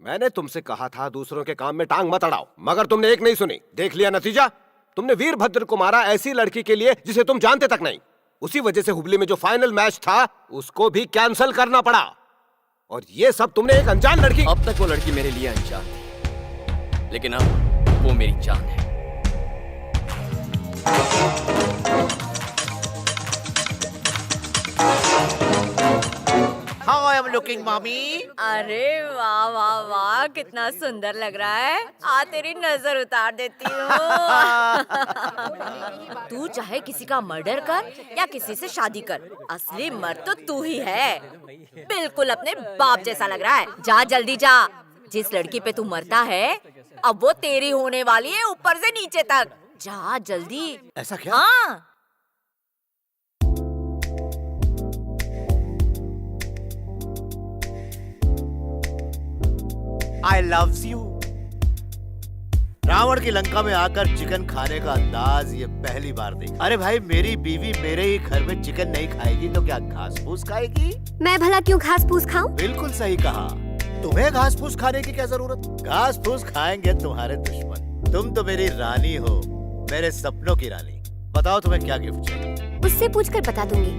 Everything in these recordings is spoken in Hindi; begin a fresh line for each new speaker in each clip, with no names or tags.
मैंने तुमसे कहा था दूसरों के काम में टांग मत अड़ाओ, मगर तुमने एक नहीं सुनी। देख लिया नतीजा। तुमने वीरभद्र को मारा ऐसी लड़की के लिए जिसे तुम जानते तक नहीं। उसी वजह से हुबली में जो फाइनल मैच था उसको भी कैंसिल करना पड़ा। और ये सब तुमने एक अनजान लड़की।
अब तक वो लड़की मेरे लिए अनजान थी, लेकिन अब वो मेरी जान है।
How I am looking, mommy?
अरे वाह वाह वाह, कितना सुंदर लग रहा है। आ तेरी नजर उतार देती हूँ। तू चाहे किसी का मर्डर कर या किसी से शादी कर, असली मर्द तो तू ही है। बिल्कुल अपने बाप जैसा लग रहा है। जा जल्दी जा। जिस लड़की पे तू मरता है अब वो तेरी होने वाली है, ऊपर से नीचे तक। जा जल्दी।
ऐसा क्या?
हाँ।
I loves you. रावण की लंका में आकर चिकन खाने का अंदाज ये पहली बार देखा। अरे भाई, मेरी बीवी मेरे ही घर में चिकन नहीं खाएगी तो क्या घास फूस खाएगी?
मैं भला क्यों घास फूस खाऊं?
बिल्कुल सही कहा। तुम्हें घास फूस खाने की क्या जरूरत? घास फूस खाएंगे तुम्हारे दुश्मन। तुम तो मेरी रानी हो, मेरे सपनों की रानी। बताओ तुम्हें क्या गिफ्ट चाहिए?
उससे पूछकर बता दूंगी।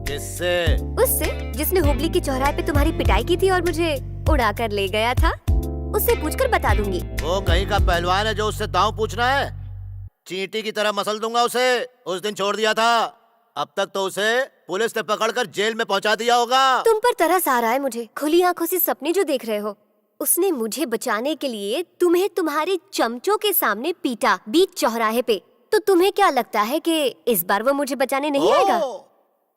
किससे?
उससे जिसने हुबली की चौराहे पे तुम्हारी पिटाई की थी और मुझे उड़ा कर ले गया था। उससे पूछकर बता दूंगी।
वो कहीं का पहलवान है जो उससे दांव पूछना है? चींटी की तरह मसल दूंगा उसे। उस दिन छोड़ दिया था, अब तक तो उसे पुलिस ने पकड़कर जेल में पहुंचा दिया होगा।
तुम पर तरस आ रहा है मुझे, खुली आंखों से सपने जो देख रहे हो। उसने मुझे बचाने के लिए तुम्हें तुम्हारे चमचों के सामने पीटा बीच चौराहे पे। तो तुम्हें क्या लगता है कि इस बार वो मुझे बचाने नहीं आएगा?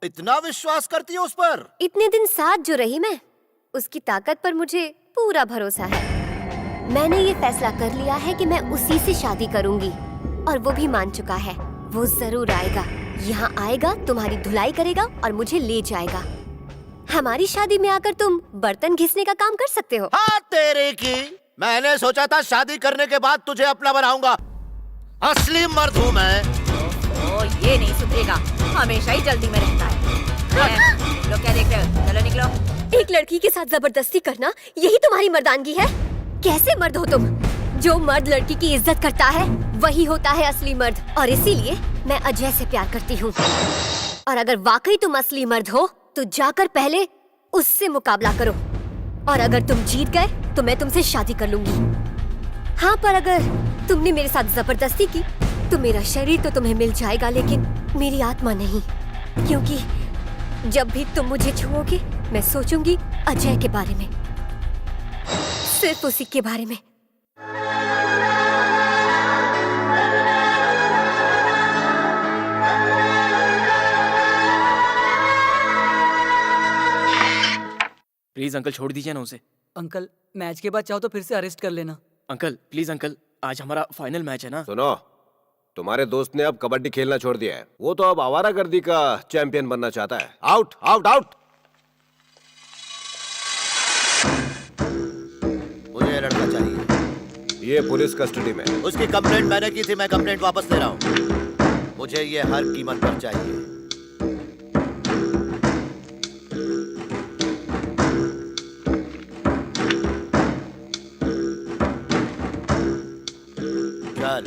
इतना विश्वास करती है उस पर?
इतने दिन साथ जो रही मैं, उसकी ताकत पर मुझे पूरा भरोसा है। मैंने ये फैसला कर लिया है कि मैं उसी से शादी करूंगी और वो भी मान चुका है। वो जरूर आएगा, यहाँ आएगा, तुम्हारी धुलाई करेगा और मुझे ले जाएगा। हमारी शादी में आकर तुम बर्तन घिसने का काम कर सकते हो।
हाँ तेरे की, मैंने सोचा था शादी करने के बाद तुझे अपना बनाऊंगा। असली मर्द हूँ मैं।
ओ ये नहीं सुधरेगा, हमेशा ही जल्दी में रहता है। लोग क्या देख रहे हो? चलो निकलो।
एक लड़की के साथ जबरदस्ती करना, यही तुम्हारी मर्दानगी है? कैसे मर्द हो तुम? जो मर्द लड़की की इज्जत करता है वही होता है असली मर्द। और इसीलिए मैं अजय से प्यार करती हूँ। और अगर वाकई तुम असली मर्द हो तो जाकर पहले उससे मुकाबला करो। और अगर तुम जीत गए तो मैं तुमसे शादी कर लूंगी। हाँ, पर अगर तुमने मेरे साथ जबरदस्ती की तो मेरा शरीर तो तुम्हें मिल जाएगा, लेकिन मेरी आत्मा नहीं। क्योंकि जब भी तुम मुझे छुओगे मैं सोचूंगी अजय के बारे में, सिर्फ उसी के बारे में।
प्लीज अंकल छोड़ दीजिए ना उसे।
अंकल, मैच के बाद चाहो तो फिर से अरेस्ट कर लेना।
अंकल प्लीज अंकल, आज हमारा फाइनल मैच है ना।
सुनो, तुम्हारे दोस्त ने अब कबड्डी खेलना छोड़ दिया है। वो तो अब आवारागर्दी का चैंपियन बनना चाहता है। Out out out.
मुझे ये लड़का चाहिए।
ये पुलिस कस्टडी में।
उसकी कंप्लेंट मैंने की थी, मैं कंप्लेंट वापस ले रहा हूँ। मुझे ये हर कीमत पर चाहिए। चल।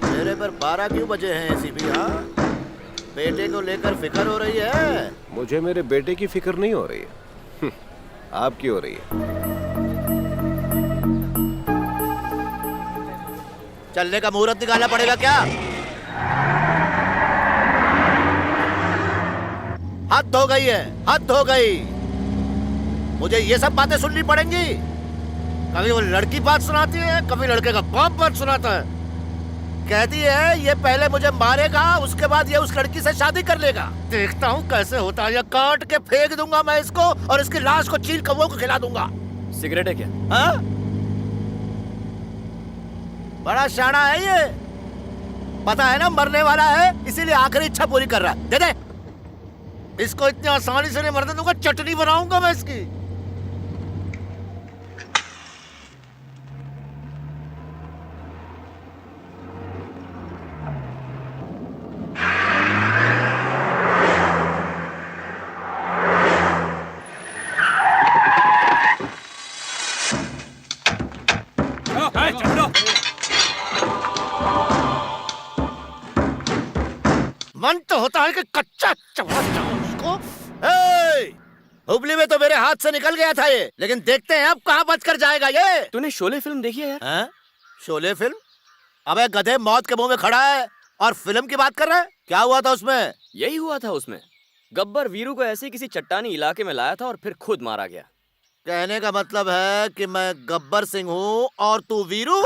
मेरे पर 12 क्यों बजे हैं सीबी? हाँ, बेटे को लेकर फिक्र हो रही है?
मुझे मेरे बेटे की फिक्र नहीं हो रही है। आपकी हो रही है।
चलने का मुहूर्त निकालना पड़ेगा क्या? हद हो गई है, हद हो गई। मुझे ये सब बातें सुननी पड़ेंगी। कभी वो लड़की बात सुनाती है, कभी लड़के का बाप बात सुनाता है। कहती है ये पहले मुझे मारेगा, उसके बाद ये उस लड़की से शादी कर लेगा। देखता हूँ कैसे होता है। ये काट के फेंक दूंगा मैं इसको और इसकी लाश को चील कौवों को खिला दूंगा।
सिगरेट है क्या?
हाँ? बड़ा शाना है ये। पता है ना मरने वाला है, इसीलिए आखिरी इच्छा पूरी कर रहा है। दे दे। इसको इतनी आसानी से नहीं मरने दूंगा, चटनी बनाऊंगा मैं इसकी। होता है कि कच्चा चबा जाओ उसको। हुबली में तो मेरे हाथ से निकल गया था ये, लेकिन देखते हैं अब कहाँ बचकर जाएगा ये।
तूने शोले फिल्म देखी है यार?
हैं? शोले फिल्म? अबे गधे, मौत के मुंह में खड़ा है और फिल्म की बात कर रहा है। क्या हुआ था उसमें?
यही हुआ था उसमें। गब्बर वीरू को ऐसे किसी चट्टानी इलाके में लाया था और फिर खुद मारा गया।
कहने का मतलब है कि मैं गब्बर सिंह हूँ और तू वीरू?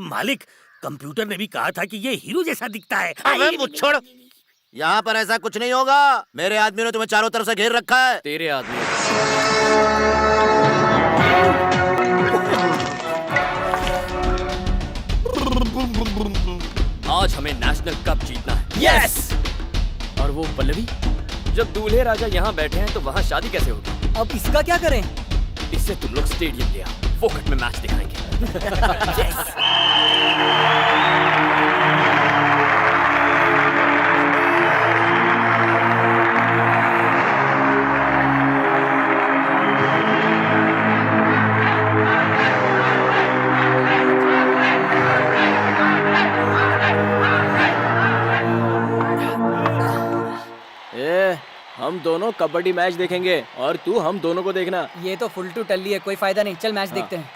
मालिक, कंप्यूटर ने भी कहा था कि ये हीरो जैसा दिखता है।
अबे मुच्छड़, यहाँ पर ऐसा कुछ नहीं होगा। मेरे आदमी ने तुम्हें चारों तरफ से घेर रखा है।
तेरे आदमी। आज हमें नेशनल कप जीतना है। यस। और वो पल्लवी, जब दूल्हे राजा यहाँ बैठे हैं तो वहाँ शादी कैसे होगी?
अब इसका क्या करें?
इससे तुम लोग स्टेडियम ले आओ, फोकट में मैच दिखाएंगे।
हम दोनों कबड्डी मैच देखेंगे और तू हम दोनों को देखना।
ये तो फुल टू टल्ली है, कोई फायदा नहीं। चल मैच देखते हैं।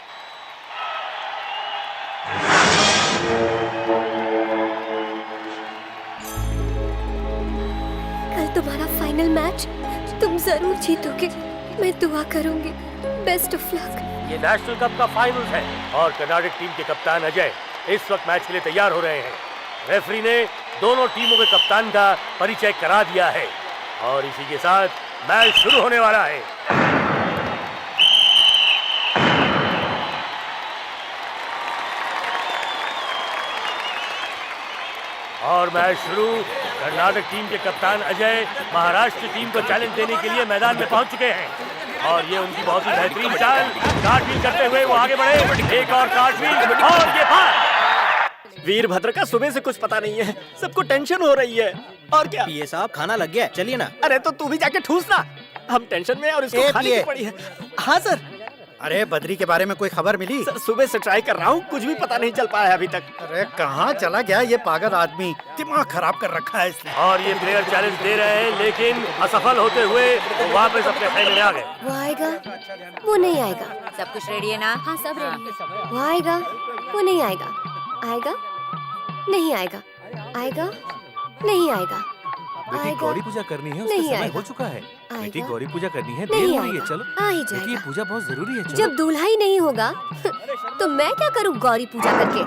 कल तुम्हारा फाइनल मैच, तुम जरूर जीतोगे। मैं दुआ करूंगी। Best of luck.
ये नेशनल कप का फाइनल है और कर्नाटक टीम के कप्तान अजय इस वक्त मैच के लिए तैयार हो रहे हैं। रेफरी ने दोनों टीमों के कप्तान का परिचय करा दिया है और इसी के साथ मैच शुरू होने वाला है। और मैच शुरू। कर्नाटक टीम के कप्तान अजय महाराष्ट्र टीम को चैलेंज देने के लिए मैदान में पहुंच चुके हैं और ये उनकी बहुत ही बेहतरीन चाल, कार्टव्हील करते हुए वो आगे बढ़े। एक और कार्टव्हील और ये पार।
वीरभद्र का सुबह से कुछ पता नहीं है, सबको टेंशन हो रही है। और क्या?
ये साहब खाना लग गया, चलिए ना।
अरे तो तू भी जाके ठूस ना, हम टेंशन में और इसको खाने की पड़ी है। हाँ सर।
अरे बद्री के बारे में कोई खबर मिली?
सर सुबह से ट्राई कर रहा हूँ, कुछ भी पता नहीं चल पाया है अभी तक।
अरे कहाँ चला गया ये पागल आदमी, दिमाग खराब कर रखा है इसने।
और ये प्लेयर चैलेंज दे रहे हैं लेकिन असफल होते हुए वो वापस अपने खेल में आ गए।
वो आएगा, वो नहीं आएगा।
सब कुछ रेडी है ना?
हाँ सब रेडी है। वो आएगा, वो नहीं आएगा। आएगा, नहीं आएगा। आएगा, नहीं आएगा।
बेटी गौरी पूजा करनी है, उसका समय हो चुका है। बेटी गौरी पूजा करनी है, देर हो रही है। चलो
आ ही जाएगा।
ये पूजा बहुत जरूरी है। चलो।
जब दूल्हा ही नहीं होगा तो मैं क्या करूँ गौरी पूजा करके?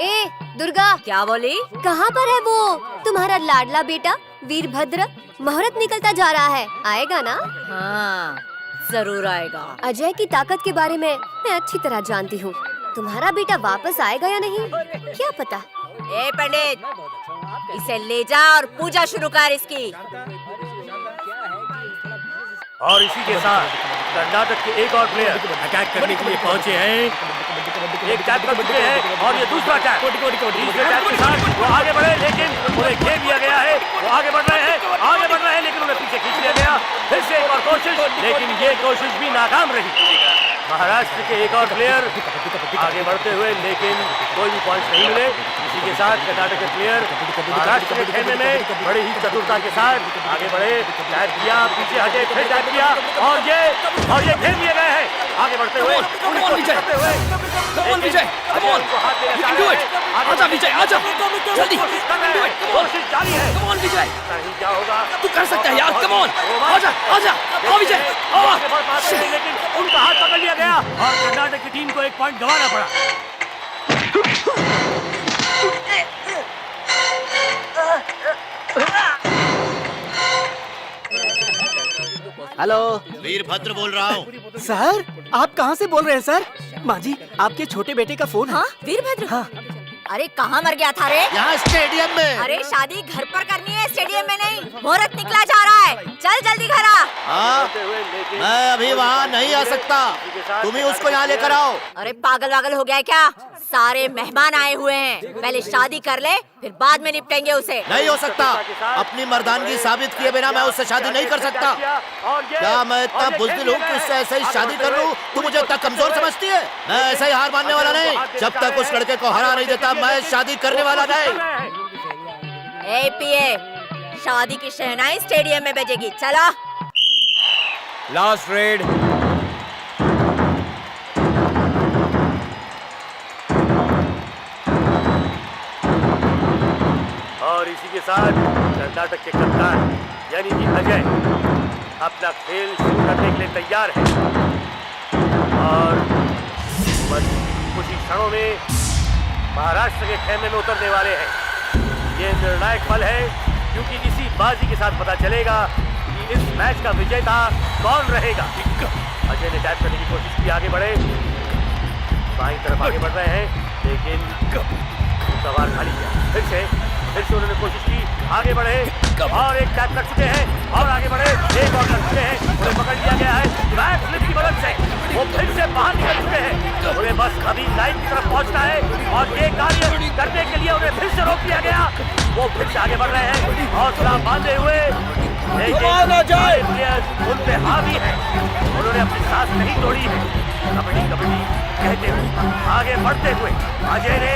ए दुर्गा,
क्या बोली?
कहाँ पर है वो तुम्हारा लाडला बेटा वीरभद्र? मुहूर्त निकलता जा रहा है, आएगा ना?
हाँ जरूर आएगा।
अजय की ताकत के बारे में मैं अच्छी तरह जानती हूँ। तुम्हारा बेटा वापस आएगा या नहीं, क्या पता।
ए पंडित, इसे ले जा और पूजा शुरू कर इसकी।
और इसी के साथ कर्नाटक के एक और प्लेयर अटैक करने के लिए पहुंचे हैं। एक टैप कर चुके हैं और ये दूसरा टैप। तीसरे टैप के साथ वो आगे बढ़े लेकिन उन्हें घेर लिया गया है। वो आगे बढ़ रहे हैं लेकिन उन्हें पीछे खींच लिया गया। फिर से एक और कोशिश, लेकिन ये कोशिश भी नाकाम रही। महाराष्ट्र के एक और प्लेयर आगे बढ़ते हुए लेकिन कोई भी पॉइंट नहीं मिले। इसी के साथ कर्नाटक के प्लेयर महाराष्ट्र के खेलने में बड़ी ही चतुरता के साथ आगे बढ़े, टैप किया, पीछे हटे, फिर टैप किया और ये घेर लिए गए हैं। आगे बढ़ते हुए कोशिश जारी है। नहीं क्या होगा,
तू कर सकता है यार, कम ऑन, आजा आजा, आओ विजय,
लेकिन उनका हाथ पकड़ लिया गया और कर्नाटक की टीम को एक पॉइंट गंवाना पड़ा।
हेलो,
वीरभद्र बोल रहा हूँ।
सर आप कहाँ से बोल रहे हैं सर? माँ जी, आपके छोटे बेटे का फोन है।
हाँ वीरभद्र?
हाँ।
अरे कहाँ मर गया था रे?
यहाँ स्टेडियम में।
अरे शादी घर पर करनी है, स्टेडियम में नहीं। मुहूर्त निकला जा रहा है, चल जल्दी घर आ।
हाँ, मैं अभी वहाँ नहीं आ सकता, तुम ही उसको यहाँ लेकर आओ।
अरे पागल वागल हो गया है क्या? सारे मेहमान आए हुए हैं, पहले शादी कर ले फिर बाद में निपटेंगे उसे।
नहीं हो सकता, अपनी मर्दानगी साबित किए बिना मैं उससे शादी नहीं कर सकता। क्या मैं इतना बुज़दिल हूँ कि उससे ऐसे ही शादी कर लूँ? तू मुझे इतना कमजोर समझती है? मैं ऐसे ही हार मानने वाला नहीं। जब तक उस लड़के को हरा नहीं देता मैं शादी करने वाला नहीं।
ए पीए, शादी की शहनाई स्टेडियम में बजेगी। चलो।
Last red.
और इसी के साथ कर्नाटक के कप्तान यानी कि अजय अपना खेल शुरू करने के लिए तैयार है और बस कुछ ही क्षणों में महाराष्ट्र के खेमे में उतरने वाले हैं। ये निर्णायक पल है क्योंकि इसी बाजी के साथ पता चलेगा कि इस मैच का विजेता कौन रहेगा। अजय ने टैप करने की कोशिश की, आगे बढ़े, बाईं तरफ आगे बढ़ रहे हैं लेकिन सवार खाली किया। फिर से उन्होंने कोशिश की, आगे बढ़े और एक टैप कर चुके हैं और आगे बढ़े, एक और कर चुके हैं, उन्हें पकड़ लिया गया है बैक फ्लिप की मदद से। वो फिर से बाहर निकल चुके हैं, उन्हें बस अभी लाइन की तरफ पहुंचना है और ये कार्य करने के लिए उन्हें फिर से रोक लिया गया। वो फिर से आगे बढ़ रहे हैं हौसला बांधे हुए, लेकिन प्लेयर्स उन पे हावी है, उन्होंने अपनी सांस नहीं तोड़ी है। कबड्डी कबड्डी कहते हुए आगे बढ़ते हुए अजय ने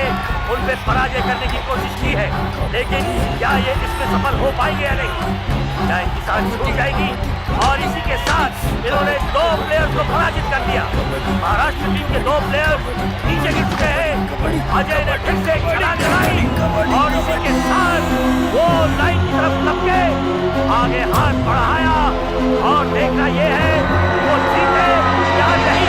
उन पे पराजय करने की कोशिश की है, लेकिन क्या ये इसमें सफल हो पाएंगे या नहीं? क्या इनकी सांस छूट जाएगी? और इसी के साथ इन्होंने 2 प्लेयर्स को पराजित कर दिया। महाराष्ट्र टीम के 2 प्लेयर्स नीचे गिर चुके हैं। अजय ने फिर से छलांग लगाई और इसी के साथ वो लाइन की तरफ लपके आगे हाथ बढ़ाया और देखना ये है वो जीते या नहीं।